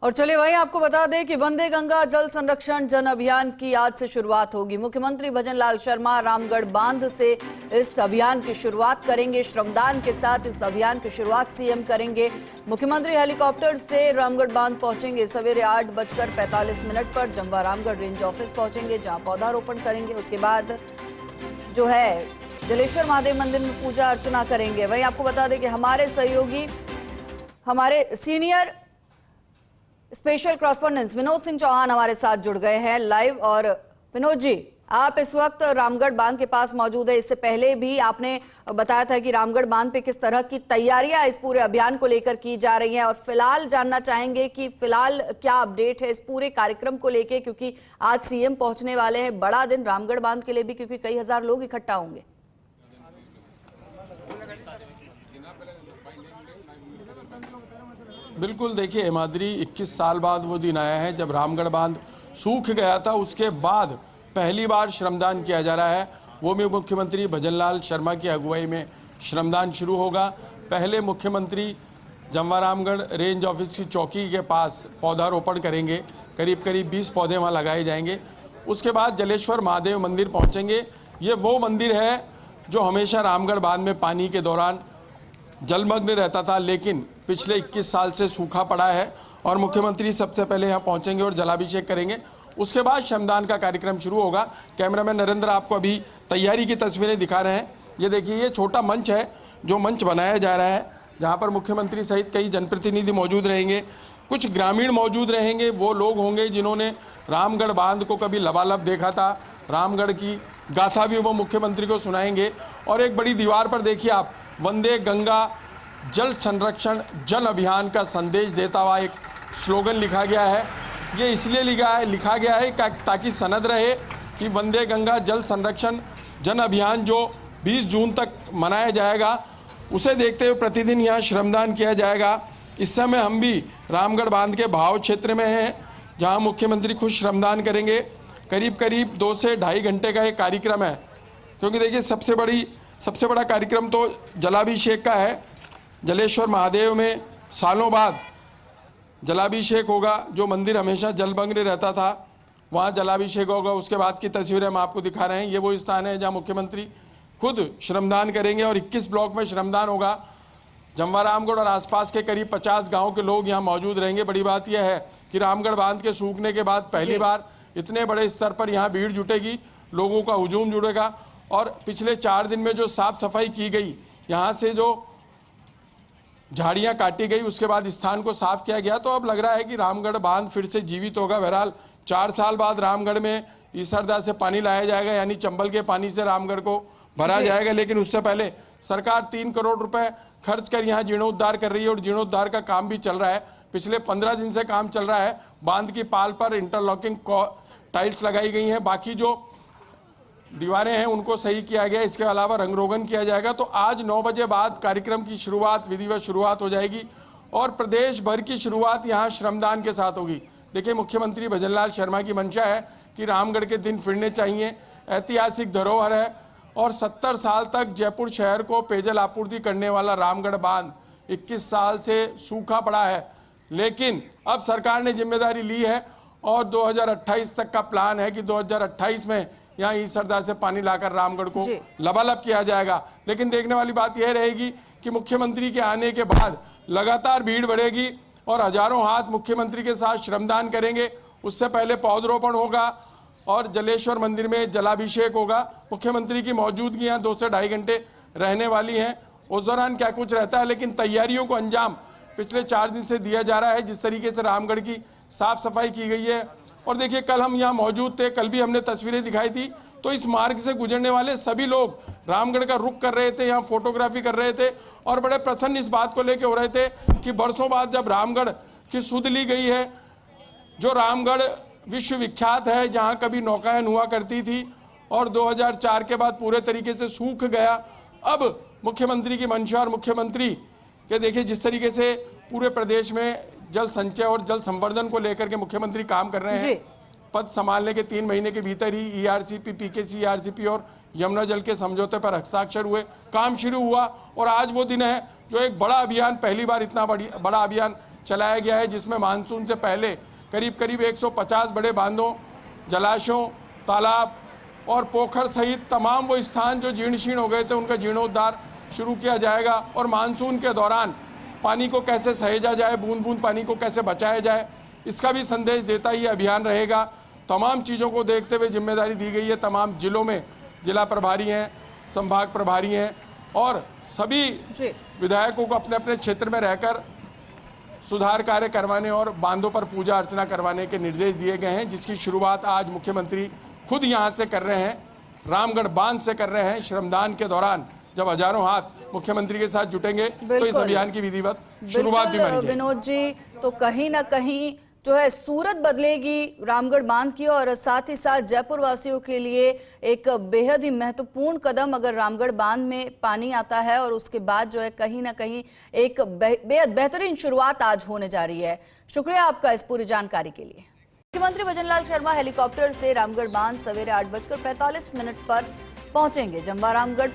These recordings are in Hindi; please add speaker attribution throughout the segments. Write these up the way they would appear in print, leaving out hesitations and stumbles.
Speaker 1: और चलिए वहीं आपको बता दें कि वंदे गंगा जल संरक्षण जन अभियान की आज से शुरुआत होगी। मुख्यमंत्री भजनलाल शर्मा रामगढ़ बांध से इस अभियान की शुरुआत करेंगे। श्रमदान के साथ इस अभियान की शुरुआत सीएम करेंगे। मुख्यमंत्री हेलीकॉप्टर से रामगढ़ बांध पहुंचेंगे। सवेरे 8:45 पर जमवा रामगढ़ रेंज ऑफिस पहुंचेंगे, जहां पौधारोपण करेंगे। उसके बाद जो है जलेश्वर महादेव मंदिर में पूजा अर्चना करेंगे। वहीं आपको बता दें कि हमारे सहयोगी, हमारे senior special correspondent Vinod Singh Chauhan हमारे साथ जुड़ गए हैं लाइव। और विनोद जी, आप इस वक्त रामगढ़ बांध के पास मौजूद है। इससे पहले भी आपने बताया था कि रामगढ़ बांध पे किस तरह की तैयारियां इस पूरे अभियान को लेकर की जा रही हैं, और फिलहाल जानना चाहेंगे कि फिलहाल क्या अपडेट है इस पूरे कार्यक्रम को लेकर, क्योंकि आज सीएम पहुंचने वाले हैं। बड़ा दिन रामगढ़ बांध के लिए भी, क्योंकि कई हजार लोग इकट्ठा होंगे।
Speaker 2: बिल्कुल, देखिए हिमाद्री, 21 साल बाद वो दिन आया है जब रामगढ़ बांध सूख गया था। उसके बाद पहली बार श्रमदान किया जा रहा है। वो भी मुख्यमंत्री भजनलाल शर्मा की अगुवाई में श्रमदान शुरू होगा। पहले मुख्यमंत्री जमवा रामगढ़ रेंज ऑफिस की चौकी के पास पौधारोपण करेंगे। करीब 20 पौधे वहाँ लगाए जाएंगे। उसके बाद जलेश्वर महादेव मंदिर पहुँचेंगे। ये वो मंदिर है जो हमेशा रामगढ़ बांध में पानी के दौरान जलमग्न रहता था, लेकिन पिछले 21 साल से सूखा पड़ा है। और मुख्यमंत्री सबसे पहले यहाँ पहुँचेंगे और जलाभिषेक करेंगे। उसके बाद श्रमदान का कार्यक्रम शुरू होगा। कैमरामैन नरेंद्र आपको अभी तैयारी की तस्वीरें दिखा रहे हैं। ये देखिए, ये छोटा मंच है जो मंच बनाया जा रहा है, जहाँ पर मुख्यमंत्री सहित कई जनप्रतिनिधि मौजूद रहेंगे। कुछ ग्रामीण मौजूद रहेंगे, वो लोग होंगे जिन्होंने रामगढ़ बांध को कभी लबालब देखा था। रामगढ़ की गाथा भी वो मुख्यमंत्री को सुनाएंगे। और एक बड़ी दीवार पर देखिए आप, वंदे गंगा जल संरक्षण जन अभियान का संदेश देता हुआ एक स्लोगन लिखा गया है। ये इसलिए लिखा गया है ताकि सनद रहे कि वंदे गंगा जल संरक्षण जन अभियान जो 20 जून तक मनाया जाएगा, उसे देखते हुए प्रतिदिन यहाँ श्रमदान किया जाएगा। इस समय हम भी रामगढ़ बांध के भाव क्षेत्र में हैं, जहाँ मुख्यमंत्री खुद श्रमदान करेंगे। करीब 2 से 2.5 घंटे का एक कार्यक्रम है, क्योंकि देखिए सबसे बड़ा कार्यक्रम तो जलाभिषेक का है। जलेश्वर महादेव में सालों बाद जलाभिषेक होगा। जो मंदिर हमेशा जलमग्न रहता था, वहाँ जलाभिषेक होगा। उसके बाद की तस्वीरें हम आपको दिखा रहे हैं। ये वो स्थान है जहाँ मुख्यमंत्री खुद श्रमदान करेंगे और 21 ब्लॉक में श्रमदान होगा। जमवा रामगढ़ और आसपास के करीब 50 गाँव के लोग यहाँ मौजूद रहेंगे। बड़ी बात यह है कि रामगढ़ बांध के सूखने के बाद पहली बार इतने बड़े स्तर पर यहाँ भीड़ जुटेगी, लोगों का हुजूम जुड़ेगा। और पिछले 4 दिन में जो साफ सफाई की गई, यहाँ से जो झाड़ियाँ काटी गई, उसके बाद स्थान को साफ किया गया, तो अब लग रहा है कि रामगढ़ बांध फिर से जीवित होगा। बहरहाल 4 साल बाद रामगढ़ में ईसरदा से पानी लाया जाएगा, यानी चंबल के पानी से रामगढ़ को भरा जाएगा। लेकिन उससे पहले सरकार 3 करोड़ रुपए खर्च कर यहाँ जीर्णोद्धार कर रही है और जीर्णोद्धार का काम भी चल रहा है। पिछले 15 दिन से काम चल रहा है। बांध की पाल पर इंटरलॉकिंग टाइल्स लगाई गई हैं, बाकी जो दीवारें हैं उनको सही किया गया। इसके अलावा रंग रोगन किया जाएगा। तो आज 9 बजे बाद कार्यक्रम की शुरुआत, विधिवत शुरुआत हो जाएगी और प्रदेश भर की शुरुआत यहाँ श्रमदान के साथ होगी। देखिए, मुख्यमंत्री भजनलाल शर्मा की मंशा है कि रामगढ़ के दिन फिरने चाहिए। ऐतिहासिक धरोहर है और 70 साल तक जयपुर शहर को पेयजल आपूर्ति करने वाला रामगढ़ बांध 21 साल से सूखा पड़ा है, लेकिन अब सरकार ने जिम्मेदारी ली है और 2028 तक का प्लान है कि 2028 में यहाँ ईसरदा से पानी लाकर रामगढ़ को लबालब किया जाएगा। लेकिन देखने वाली बात यह रहेगी कि मुख्यमंत्री के आने के बाद लगातार भीड़ बढ़ेगी और हजारों हाथ मुख्यमंत्री के साथ श्रमदान करेंगे। उससे पहले पौधरोपण होगा और जलेश्वर मंदिर में जलाभिषेक होगा। मुख्यमंत्री की मौजूदगी यहाँ 2 से 2.5 घंटे रहने वाली है। उस दौरान क्या कुछ रहता है, लेकिन तैयारियों को अंजाम पिछले 4 दिन से दिया जा रहा है। जिस तरीके से रामगढ़ की साफ सफाई की गई है, और देखिए कल हम यहाँ मौजूद थे, कल भी हमने तस्वीरें दिखाई थी, तो इस मार्ग से गुजरने वाले सभी लोग रामगढ़ का रुख कर रहे थे, यहाँ फोटोग्राफी कर रहे थे और बड़े प्रसन्न इस बात को लेकर हो रहे थे कि बरसों बाद जब रामगढ़ की सुध ली गई है, जो रामगढ़ विश्व विख्यात है, जहाँ कभी नौकायन हुआ करती थी और 2004 के बाद पूरे तरीके से सूख गया। अब मुख्यमंत्री की मंशा और मुख्यमंत्री के देखिए जिस तरीके से पूरे प्रदेश में जल संचय और जल संवर्धन को लेकर के मुख्यमंत्री काम कर रहे हैं। पद संभालने के 3 महीने के भीतर ही ईआरसीपी, पीकेसी ईआरसीपी और यमुना जल के समझौते पर हस्ताक्षर हुए, काम शुरू हुआ और आज वो दिन है जो एक बड़ा अभियान, पहली बार इतना बड़ा अभियान चलाया गया है, जिसमें मानसून से पहले करीब करीब 150 बड़े बांधों, जलाशयों, तालाब और पोखर सहित तमाम वो स्थान जो जीर्ण शीर्ण हो गए थे उनका जीर्णोद्धार शुरू किया जाएगा। और मानसून के दौरान पानी को कैसे सहेजा जाए, बूंद बूंद पानी को कैसे बचाया जाए, इसका भी संदेश देता ये अभियान रहेगा। तमाम चीज़ों को देखते हुए जिम्मेदारी दी गई है। तमाम जिलों में जिला प्रभारी हैं, संभाग प्रभारी हैं और सभी विधायकों को अपने अपने क्षेत्र में रहकर सुधार कार्य करवाने और बांधों पर पूजा अर्चना करवाने के निर्देश दिए गए हैं, जिसकी शुरुआत आज मुख्यमंत्री खुद यहां से कर रहे हैं, रामगढ़ बांध से कर रहे हैं। श्रमदान के दौरान जब हजारों हाथ मुख्यमंत्री के साथ जुटेंगे तो इस अभियान की विधिवत शुरुआत भी मानी जाएगी।
Speaker 1: विनोद जी, तो कहीं ना कहीं जो है सूरत बदलेगी रामगढ़ बांध की, और साथ ही साथ जयपुर वासियों के लिए एक बेहद ही महत्वपूर्ण कदम अगर रामगढ़ बांध में पानी आता है, और उसके बाद जो है कहीं ना कहीं एक बेहद बेहतरीन शुरुआत आज होने जा रही है। शुक्रिया आपका इस पूरी जानकारी के लिए। मुख्यमंत्री भजनलाल शर्मा हेलीकॉप्टर से रामगढ़ बांध सवेरे 8:45 पर पहुंचेंगे। जम्वा रामगढ़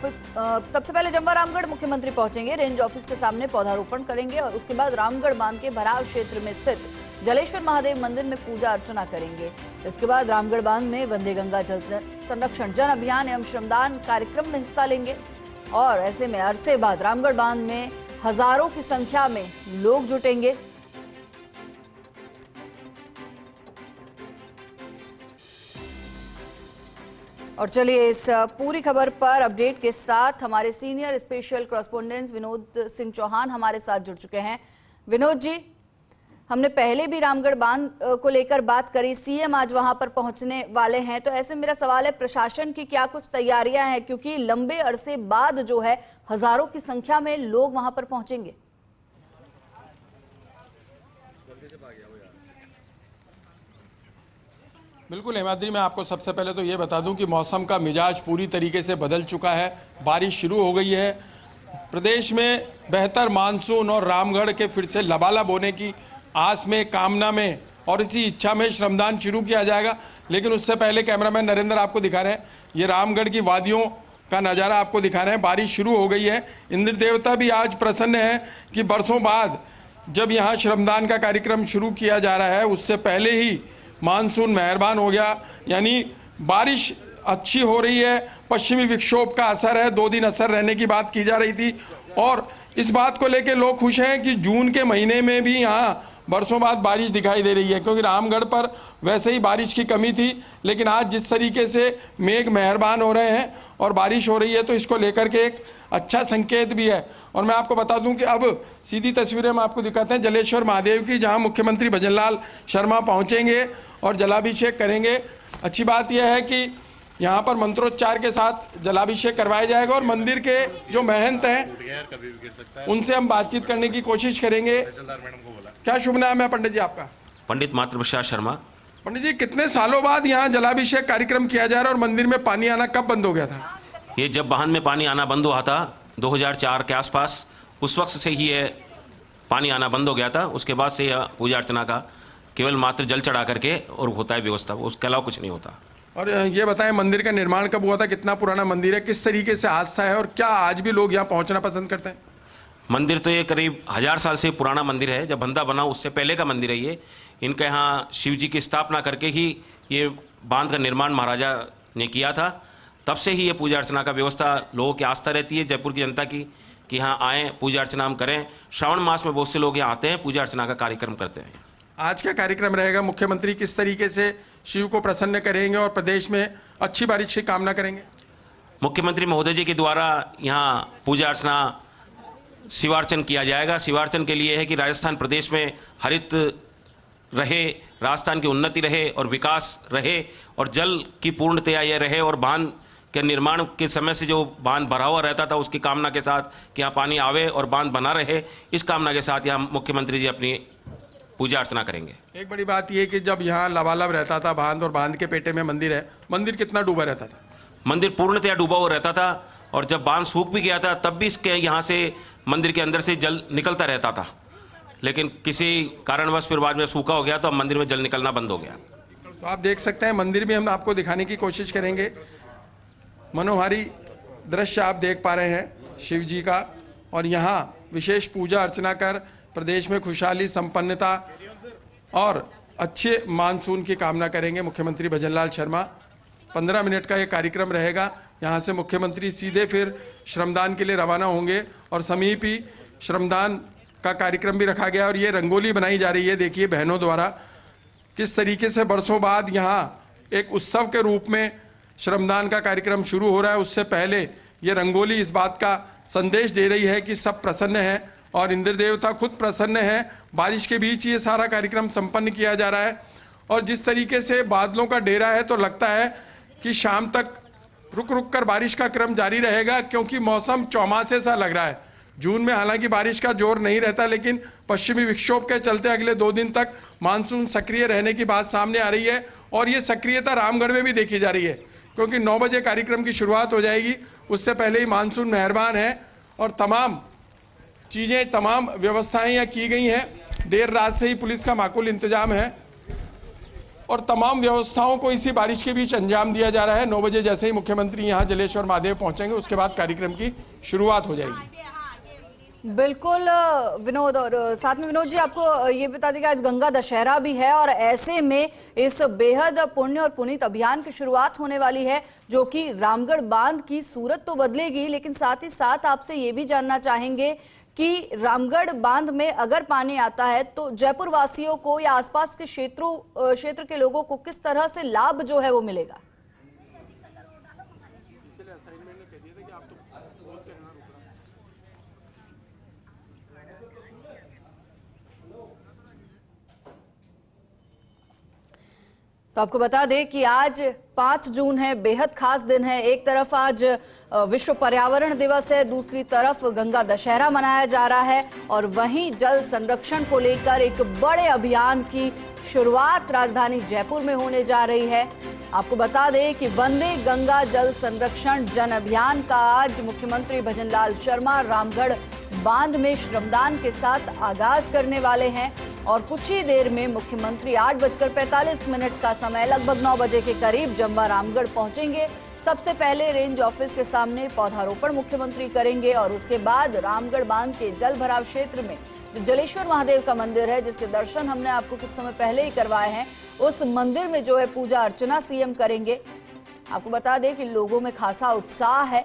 Speaker 1: सबसे पहले जम्वा रामगढ़ मुख्यमंत्री पहुंचेंगे, रेंज ऑफिस के सामने पौधारोपण करेंगे और उसके बाद रामगढ़ बांध के भराव क्षेत्र में स्थित जलेश्वर महादेव मंदिर में पूजा अर्चना करेंगे। इसके बाद रामगढ़ बांध में वंदे गंगा जल संरक्षण जन अभियान एवं श्रमदान कार्यक्रम में हिस्सा लेंगे। और ऐसे में अरसे बाद रामगढ़ बांध में हजारों की संख्या में लोग जुटेंगे। और चलिए इस पूरी खबर पर अपडेट के साथ हमारे senior special correspondent Vinod Singh Chauhan हमारे साथ जुड़ चुके हैं। विनोद जी, हमने पहले भी रामगढ़ बांध को लेकर बात करी, सीएम आज वहां पर पहुंचने वाले हैं, तो ऐसे मेरा सवाल है प्रशासन की क्या कुछ तैयारियां हैं, क्योंकि लंबे अरसे बाद जो है हजारों की संख्या में लोग वहां पर पहुंचेंगे।
Speaker 2: बिल्कुल हेमाद्री, मैं आपको सबसे पहले तो ये बता दूं कि मौसम का मिजाज पूरी तरीके से बदल चुका है। बारिश शुरू हो गई है। प्रदेश में बेहतर मानसून और रामगढ़ के फिर से लबालब होने की आस में, कामना में और इसी इच्छा में श्रमदान शुरू किया जाएगा। लेकिन उससे पहले कैमरामैन नरेंद्र आपको दिखा रहे हैं, ये रामगढ़ की वादियों का नज़ारा आपको दिखा रहे हैं। बारिश शुरू हो गई है। इंद्र देवता भी आज प्रसन्न है कि बरसों बाद जब यहाँ श्रमदान का कार्यक्रम शुरू किया जा रहा है, उससे पहले ही मानसून मेहरबान हो गया, यानी बारिश अच्छी हो रही है। पश्चिमी विक्षोभ का असर है, 2 दिन असर रहने की बात की जा रही थी और इस बात को लेकर लोग खुश हैं कि जून के महीने में भी यहाँ बरसों बाद बारिश दिखाई दे रही है, क्योंकि रामगढ़ पर वैसे ही बारिश की कमी थी। लेकिन आज जिस तरीके से मेघ मेहरबान हो रहे हैं और बारिश हो रही है, तो इसको लेकर के एक अच्छा संकेत भी है। और मैं आपको बता दूं कि अब सीधी तस्वीरें हम आपको दिखाते हैं जलेश्वर महादेव की, जहां मुख्यमंत्री भजनलाल शर्मा पहुंचेंगे और जलाभिषेक करेंगे। अच्छी बात यह है कि यहाँ पर मंत्रोच्चार के साथ जलाभिषेक करवाया जाएगा और मंदिर के जो महंत हैं उनसे हम बातचीत करने की कोशिश करेंगे। क्या शुभ नाम है पंडित जी आपका?
Speaker 3: पंडित मातृप्रसाद शर्मा।
Speaker 2: पंडित जी, कितने सालों बाद यहाँ जलाभिषेक कार्यक्रम किया जा रहा है और मंदिर में पानी आना कब बंद हो गया था?
Speaker 3: ये जब बांध में पानी आना बंद हुआ था 2004 के आसपास, उस वक्त से ही ये पानी आना बंद हो गया था। उसके बाद से यह पूजा अर्चना का केवल मात्र जल चढ़ा करके और होता है व्यवस्था, उसके अलावा कुछ नहीं होता।
Speaker 2: और ये बताएं, मंदिर का निर्माण कब हुआ था, कितना पुराना मंदिर है, किस तरीके से आस्था है और क्या आज भी लोग यहाँ पहुँचना पसंद करते हैं?
Speaker 3: मंदिर तो ये करीब 1000 साल से पुराना मंदिर है। जब बंधा बना उससे पहले का मंदिर है ये। इनके यहाँ शिव जी की स्थापना करके ही ये बांध का निर्माण महाराजा ने किया था। तब से ही ये पूजा अर्चना का व्यवस्था लोगों की आस्था रहती है जयपुर की जनता की, कि यहाँ आएँ पूजा अर्चना हम करें। श्रावण मास में बहुत से लोग यहाँ आते हैं, पूजा अर्चना का कार्यक्रम करते हैं।
Speaker 2: आज क्या कार्यक्रम रहेगा? मुख्यमंत्री किस तरीके से शिव को प्रसन्न करेंगे और प्रदेश में अच्छी बारिश की कामना करेंगे?
Speaker 3: मुख्यमंत्री महोदय जी के द्वारा यहाँ पूजा अर्चना शिवार्चन किया जाएगा। शिवार्चन के लिए है कि राजस्थान प्रदेश में हरित रहे, राजस्थान की उन्नति रहे और विकास रहे और जल की पूर्णतया यह रहे और बांध के निर्माण के समय से जो बांध भरा हुआ रहता था उसकी कामना के साथ कि यहाँ पानी आवे और बांध बना रहे, इस कामना के साथ यहाँ मुख्यमंत्री जी अपनी पूजा अर्चना करेंगे।
Speaker 2: एक बड़ी बात यह कि जब यहाँ लबालब रहता था बांध और बांध के पेटे में मंदिर है, मंदिर कितना डूबा रहता था?
Speaker 3: मंदिर पूर्णतया डूबा हुआ रहता था और जब बांध सूख भी गया था तब भी इसके यहाँ से मंदिर के अंदर से जल निकलता रहता था। लेकिन किसी कारणवश फिर बाद में सूखा हो गया तो अब मंदिर में जल निकलना बंद हो गया।
Speaker 2: तो आप देख सकते हैं मंदिर भी हम आपको दिखाने की कोशिश करेंगे। मनोहारी दृश्य आप देख पा रहे हैं शिव जी का, और यहाँ विशेष पूजा अर्चना कर प्रदेश में खुशहाली, संपन्नता और अच्छे मानसून की कामना करेंगे मुख्यमंत्री भजनलाल शर्मा। 15 मिनट का ये कार्यक्रम रहेगा। यहाँ से मुख्यमंत्री सीधे फिर श्रमदान के लिए रवाना होंगे और समीप ही श्रमदान का कार्यक्रम भी रखा गया और ये रंगोली बनाई जा रही है। देखिए बहनों द्वारा किस तरीके से बरसों बाद यहाँ एक उत्सव के रूप में श्रमदान का कार्यक्रम शुरू हो रहा है। उससे पहले ये रंगोली इस बात का संदेश दे रही है कि सब प्रसन्न हैं और इंद्र देवता खुद प्रसन्न हैं। बारिश के बीच ये सारा कार्यक्रम संपन्न किया जा रहा है और जिस तरीके से बादलों का डेरा है तो लगता है कि शाम तक रुक रुक कर बारिश का क्रम जारी रहेगा, क्योंकि मौसम चौमासे सा लग रहा है। जून में हालांकि बारिश का जोर नहीं रहता, लेकिन पश्चिमी विक्षोभ के चलते अगले 2 दिन तक मानसून सक्रिय रहने की बात सामने आ रही है और ये सक्रियता रामगढ़ में भी देखी जा रही है, क्योंकि 9 बजे कार्यक्रम की शुरुआत हो जाएगी। उससे पहले ही मानसून मेहरबान है और तमाम चीज़ें, तमाम व्यवस्थाएं यहाँ की गई हैं। देर रात से ही पुलिस का माकूल इंतजाम है और तमाम व्यवस्थाओं को इसी बारिश के बीच अंजाम दिया जा रहा है। 9 बजे जैसे ही मुख्यमंत्री यहाँ जलेश्वर महादेव पहुंचेंगे, उसके बाद कार्यक्रम की शुरुआत हो जाएगी।
Speaker 1: बिल्कुल विनोद, और साथ में विनोद जी आपको ये बता दें कि आज गंगा दशहरा भी है और ऐसे में इस बेहद पुण्य और पुनीत अभियान की शुरुआत होने वाली है, जो कि रामगढ़ बांध की सूरत तो बदलेगी, लेकिन साथ ही साथ आपसे ये भी जानना चाहेंगे कि रामगढ़ बांध में अगर पानी आता है तो जयपुर वासियों को या आसपास के क्षेत्र के लोगों को किस तरह से लाभ जो है वो मिलेगा। तो आपको बता दें कि आज 5 जून है, बेहद खास दिन है। एक तरफ आज विश्व पर्यावरण दिवस है, दूसरी तरफ गंगा दशहरा मनाया जा रहा है और वहीं जल संरक्षण को लेकर एक बड़े अभियान की शुरुआत राजधानी जयपुर में होने जा रही है। आपको बता दें कि वंदे गंगा जल संरक्षण जन अभियान का आज मुख्यमंत्री भजनलाल शर्मा रामगढ़ बांध में श्रमदान के साथ आगाज करने वाले हैं और कुछ ही देर में मुख्यमंत्री 8:45 का समय लगभग 9 बजे के करीब जम्वा रामगढ़ पहुंचेंगे। सबसे पहले रेंज ऑफिस के सामने पौधारोपण मुख्यमंत्री करेंगे और उसके बाद रामगढ़ बांध के जल भराव क्षेत्र में जो जलेश्वर महादेव का मंदिर है, जिसके दर्शन हमने आपको कुछ समय पहले ही करवाए हैं, उस मंदिर में जो है पूजा अर्चना सीएम करेंगे। आपको बता दें कि लोगों में खासा उत्साह है,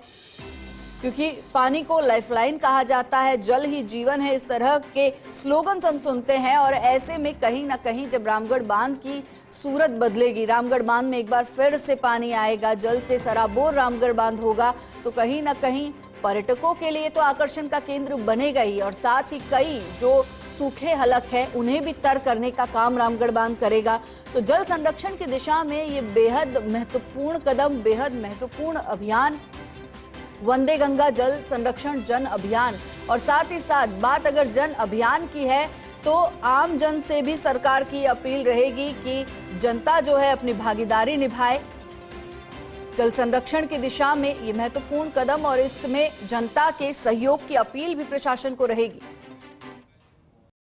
Speaker 1: क्योंकि पानी को लाइफलाइन कहा जाता है, जल ही जीवन है, इस तरह के स्लोगन्स हम सुनते हैं और ऐसे में कहीं ना कहीं जब रामगढ़ बांध की सूरत बदलेगी, रामगढ़ बांध में एक बार फिर से पानी आएगा, जल से सराबोर रामगढ़ बांध होगा, तो कहीं ना कहीं पर्यटकों के लिए तो आकर्षण का केंद्र बनेगा ही और साथ ही कई जो सूखे हलक है उन्हें भी तर करने का काम रामगढ़ बांध करेगा। तो जल संरक्षण की दिशा में ये बेहद महत्वपूर्ण कदम, बेहद महत्वपूर्ण अभियान वंदे गंगा जल संरक्षण जन अभियान। और साथ ही साथ बात अगर जन अभियान की है तो आम जन से भी सरकार की अपील रहेगी कि जनता जो है अपनी भागीदारी निभाए जल संरक्षण की दिशा में। ये महत्वपूर्ण कदम और इसमें जनता के सहयोग की अपील भी प्रशासन को रहेगी।